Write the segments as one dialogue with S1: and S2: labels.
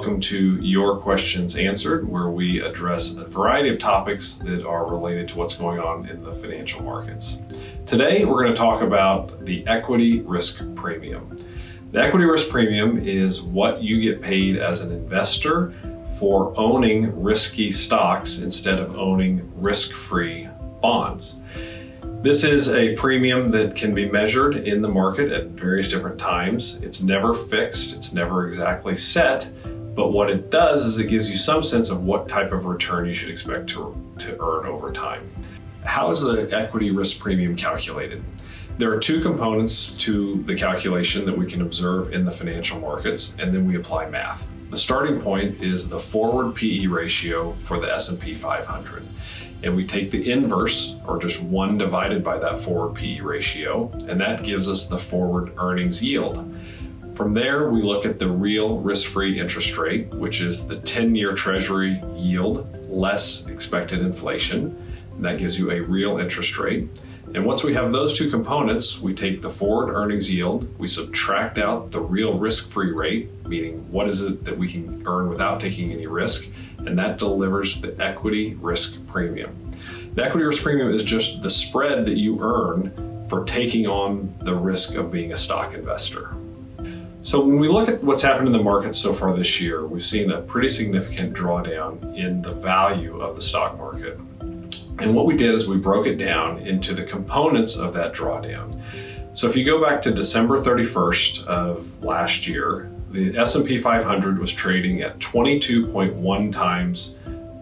S1: welcome to Your Questions Answered, where we address a variety of topics that are related to what's going on in the financial markets. Today, we're going to talk about the equity risk premium. The equity risk premium is what you get paid as an investor for owning risky stocks instead of owning risk-free bonds. This is a premium that can be measured in the market at various different times. It's never fixed, it's never exactly set, but what it does is it gives you some sense of what type of return you should expect to earn over time. How is the equity risk premium calculated? There are two components to the calculation that we can observe in the financial markets, and then we apply math. The starting point is the forward PE ratio for the S&P 500. And we take the inverse, or just 1 divided by that forward PE ratio, and that gives us the forward earnings yield. From there, we look at the real risk-free interest rate, which is the 10-year Treasury yield less expected inflation, and that gives you a real interest rate. And once we have those two components, we take the forward earnings yield, we subtract out the real risk-free rate, meaning what is it that we can earn without taking any risk, and that delivers the equity risk premium. The equity risk premium is just the spread that you earn for taking on the risk of being a stock investor. So when we look at what's happened in the market so far this year, we've seen a pretty significant drawdown in the value of the stock market. And what we did is we broke it down into the components of that drawdown. So if you go back to December 31st of last year, the S&P 500 was trading at 22.1 times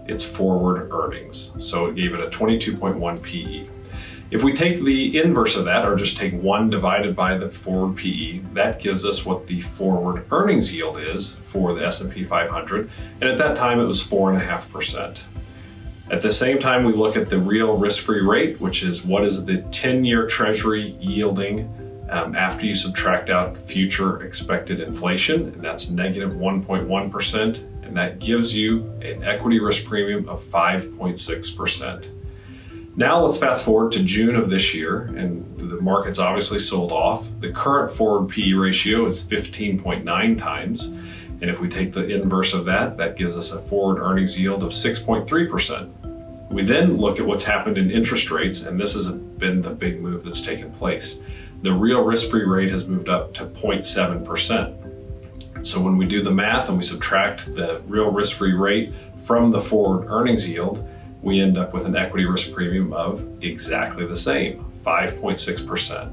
S1: its forward earnings. So it gave it a 22.1 PE. If we take the inverse of that, or just take 1 divided by the forward PE, that gives us what the forward earnings yield is for the S&P 500. And at that time, it was 4.5%. At the same time, we look at the real risk-free rate, which is what is the 10-year Treasury yielding after you subtract out future expected inflation, and that's negative 1.1%, and that gives you an equity risk premium of 5.6%. Now let's fast forward to June of this year, and the market's obviously sold off. The current forward PE ratio is 15.9 times, and if we take the inverse of that, that gives us a forward earnings yield of 6.3%. We then look at what's happened in interest rates, and this has been the big move that's taken place. The real risk-free rate has moved up to 0.7%. So when we do the math and we subtract the real risk-free rate from the forward earnings yield, we end up with an equity risk premium of exactly the same, 5.6%.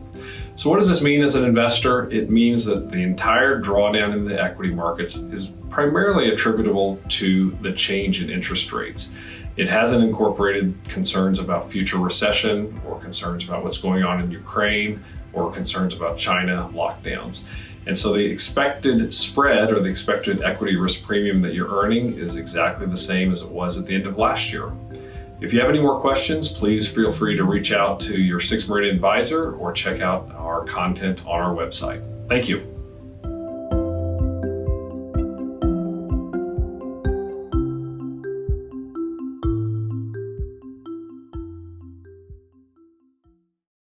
S1: So what does this mean as an investor? It means that the entire drawdown in the equity markets is primarily attributable to the change in interest rates. It hasn't incorporated concerns about future recession or concerns about what's going on in Ukraine or concerns about China lockdowns. And so the expected spread or the expected equity risk premium that you're earning is exactly the same as it was at the end of last year. If you have any more questions, please feel free to reach out to your Meridian advisor or check out our content on our website. Thank you.